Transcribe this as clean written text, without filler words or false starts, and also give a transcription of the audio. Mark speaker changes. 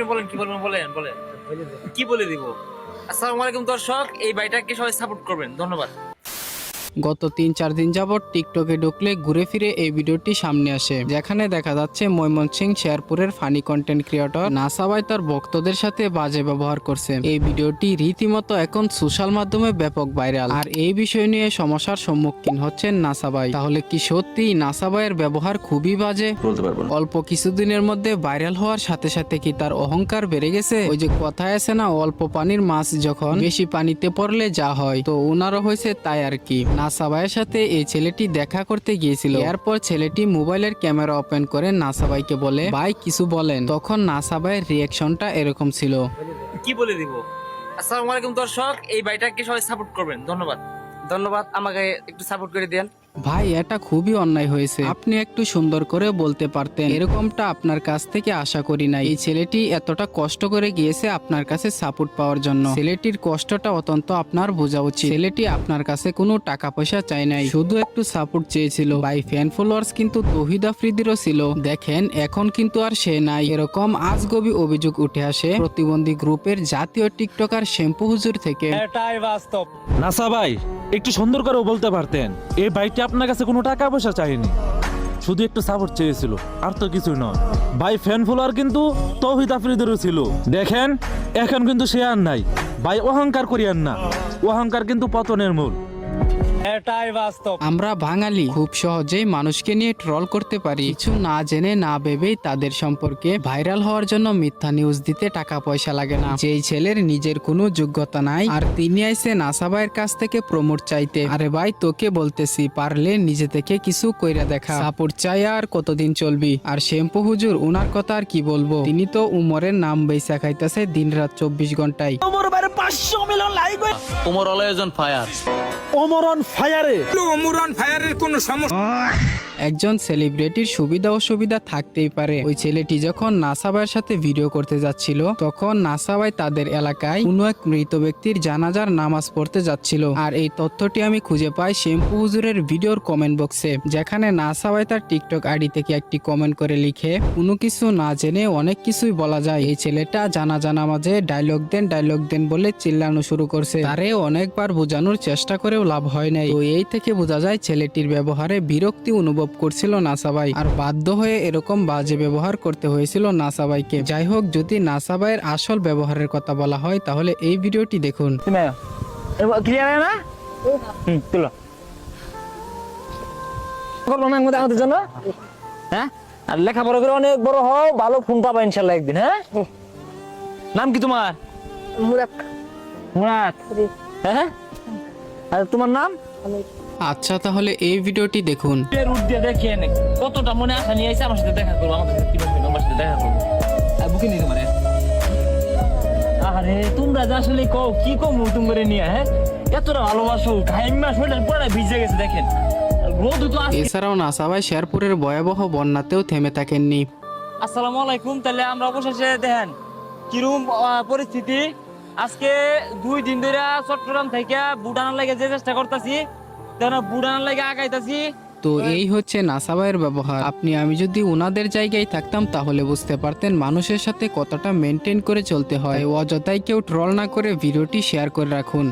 Speaker 1: আপনি বলেন কি বলবেন, বলেন বলেন কি বলে দিব। আসসালামু আলাইকুম দর্শক, এই ভাইটাকে সবাই সাপোর্ট করবেন, ধন্যবাদ।
Speaker 2: গত ৩-৪ দিন যাবৎ টিকটকে ঢুকলে ঘুরে ফিরে এই ভিডিওটি সামনে আসে, যেখানে দেখা যাচ্ছে ময়মনসিংহ শেরপুরের ফানি কন্টেন্ট ক্রিয়েটর নাসা ভাই তার ভক্তদের সাথে বাজে ব্যবহার করছে। এই ভিডিওটি রীতিমতো এখন সোশ্যাল মাধ্যমে ব্যাপক ভাইরাল। আর এই বিষয় নিয়ে সমস্যার সম্মুখীন হচ্ছেন নাসা ভাই। তাহলে কি সত্যি নাসা ভাইয়ের ব্যবহার খুবই বাজে?
Speaker 3: বলতে পারবো না।
Speaker 2: অল্প কিছুদিনের মধ্যে ভাইরাল হওয়ার সাথে সাথে কি তার অহংকার বেড়ে গেছে? ওই যে কথায় আছে না, অল্প পানির মাছ যখন বেশি পানিতে পড়লে যা হয়, তো ওনারও হয়েছে তাই আর কি। নাসা ভাইয়ের সাথে এই ছেলেটি দেখা করতে গিয়েছিল। এরপর ছেলেটি মোবাইলের ক্যামেরা ওপেন করে নাসা ভাইকে বলে, ভাই কিছু বলেন। তখন নাসা ভাইয়ের রিয়াকশনটা এরকম ছিল।
Speaker 1: কি বলে দিব। আসসালামু আলাইকুম দর্শক, এই ভাইটাকে সবাই সাপোর্ট করবেন, ধন্যবাদ। ধন্যবাদ, আমাকে একটু সাপোর্ট করে দেন।
Speaker 2: ভাই এটা খুবই অন্যায় হয়েছে, আপনি একটু সুন্দর করে বলতে পারতেন। এরকমটা আপনার কাছ থেকে আশা করি নাই। এই ছেলেটি এতটা কষ্ট করে গিয়েছে আপনার কাছে সাপোর্ট পাওয়ার জন্য। ছেলেটির কষ্টটা অত্যন্ত আপনার বোঝা উচিত। ছেলেটি আপনার কাছে কোনো টাকা পয়সা চাই নাই, শুধু একটু সাপোর্ট চেয়েছিল। ভাই ফ্যান ফলোয়ার্স কিন্তু তৌহিদ আফ্রিদিরও ছিল, দেখেন এখন কিন্তু আর সে নাই। এরকম আজগবি অভিযোগ উঠে আসে প্রতিবন্ধী গ্রুপের জাতীয় টিকটকার শ্যাম্পু হুজুর থেকে।
Speaker 1: এটাই বাস্তব।
Speaker 4: নাসা ভাই একটু সুন্দর করে বলতে পারতেন। এই বাইকটি আপনার কাছে কোনো টাকা পয়সা চাইনি, শুধু একটু সাপোর্ট চেয়েছিল, আর তো কিছুই নয়। ভাই ফ্যান ফলোয়ার কিন্তু তৌহিদ আফ্রিদিরও ছিল, দেখেন এখন কিন্তু সে আর নাই। ভাই অহংকার করিয়েন না, অহংকার কিন্তু পতনের মূল।
Speaker 1: এটাই বাস্তব।
Speaker 2: আমরা বাঙালি খুব সহজেই মানুষকে নিয়ে ট্রল করতে পারি, কিছু না জেনে না ভেবেই তাদের সম্পর্কে ভাইরাল হওয়ার জন্য মিথ্যা নিউজ দিতে টাকা পয়সা লাগে না। যেই ছেলের নিজের কোনো যোগ্যতা নাই, আর তিনি আইছে নাসা ভাইয়ের কাছ থেকে প্রমোট চাইতে। আরে ভাই তোকে বলতেছি, পারলে নিজে থেকে কিছু কইরা দেখা। সাপোর্ট চাই আর কতদিন চলবি? আর শ্যাম্পু হুজুর ওনার কথা আর কি বলবো, তিনি তো উমরের নাম বেচা খাইতেছে দিনরাত 24 ঘন্টায়।
Speaker 4: ওমর ভাইয়ের 500 million like.
Speaker 3: Omar always on fire.
Speaker 4: Omar on ফায়ারে।
Speaker 2: একজন সেলিব্রিটির সুবিধা অসুবিধা থাকতেই পারে। ওই ছেলেটি যখন নাসা ভাইয়ের সাথে ভিডিও করতে যাচ্ছিল, তখন নাসা ভাই তাদের এলাকায় কোনো এক মৃত ব্যক্তির জানাজার নামাজ পড়তে যাচ্ছিল। আর এই তথ্যটি আমি খুঁজে পাই শ্যাম্পু হুজুরের ভিডিওর কমেন্ট বক্সে, যেখানে নাসা ভাই তার টিকটক আইডি থেকে একটি কমেন্ট করে লিখে, কোনো কিছু না জেনে অনেক কিছুই বলা যায়। এই ছেলেটা জানাজা নামাজে ডায়লগ দেন বলে চিল্লানো শুরু করছে। তারে অনেকবার বোঝানোর চেষ্টা করেও লাভ হয় নাই। তো এই থেকে বোঝা যায় ছেলেটির ব্যবহারে বিরক্তি অনুভব করছিল নাসা ভাই, আর বাধ্য হয়ে এরকম বাজে ব্যবহার করতে হয়েছিল নাসা ভাইকে। যাই হোক, যদি নাসা ভাইয়ের আসল ব্যবহারের কথা বলা হয়, তাহলে এই ভিডিওটি দেখুন।
Speaker 5: ক্লিয়ার না? তুলো করবো না আমাদের জন্য, হ্যাঁ? আর লেখাপড়া করে অনেক বড় হও, ভালো ফোন পাবা ইনশাল্লাহ একদিন। হ্যাঁ, নাম কি তোমার?
Speaker 6: মুরাদ।
Speaker 5: মুরাদ। হ্যাঁ, আর তোমার নাম?
Speaker 2: আচ্ছা তাহলে এই ভিডিওটি দেখুন।
Speaker 5: রুট দিয়ে দেখিয়ে নে কতটা মনে আশা নিয়ে আইছে আমার সাথে দেখা করবো, আমার সাথে আমার সাথে দেখা করবো। আর বুকে নিয়ে তোমার, আরে তোমরা যে আসলে কও কি কম তুমি করে নিয়ে, হ্যাঁ এতটা ভালোবাসো, ঘাইমা শরীর পুরো ভিজে গেছে দেখেন।
Speaker 2: এছাড়াও নাসা ভাই শেরপুরের ভয়াবহ বন্যাতেও থেমে থাকেননি।
Speaker 5: আসসালামু আলাইকুম। তাহলে আমরা অবশেষে দেখেন কিরকম পরিস্থিতি। আজকে 2 দিন ধরে চট্টগ্রাম থেকে বুড়ানোর লাগে যে চেষ্টা করতেছি, বুড়ানোর লাগে আগাইতেছি।
Speaker 2: তো এই হচ্ছে নাসা ভাইয়ের ব্যবহার। আমি যদি ওনাদের জায়গায় থাকতাম তাহলে বুঝতে পারতেন মানুষের সাথে কতটা মেনটেন করে চলতে হয়। অযথাই কেউ ট্রল না করে ভিডিওটি শেয়ার করে রাখুন।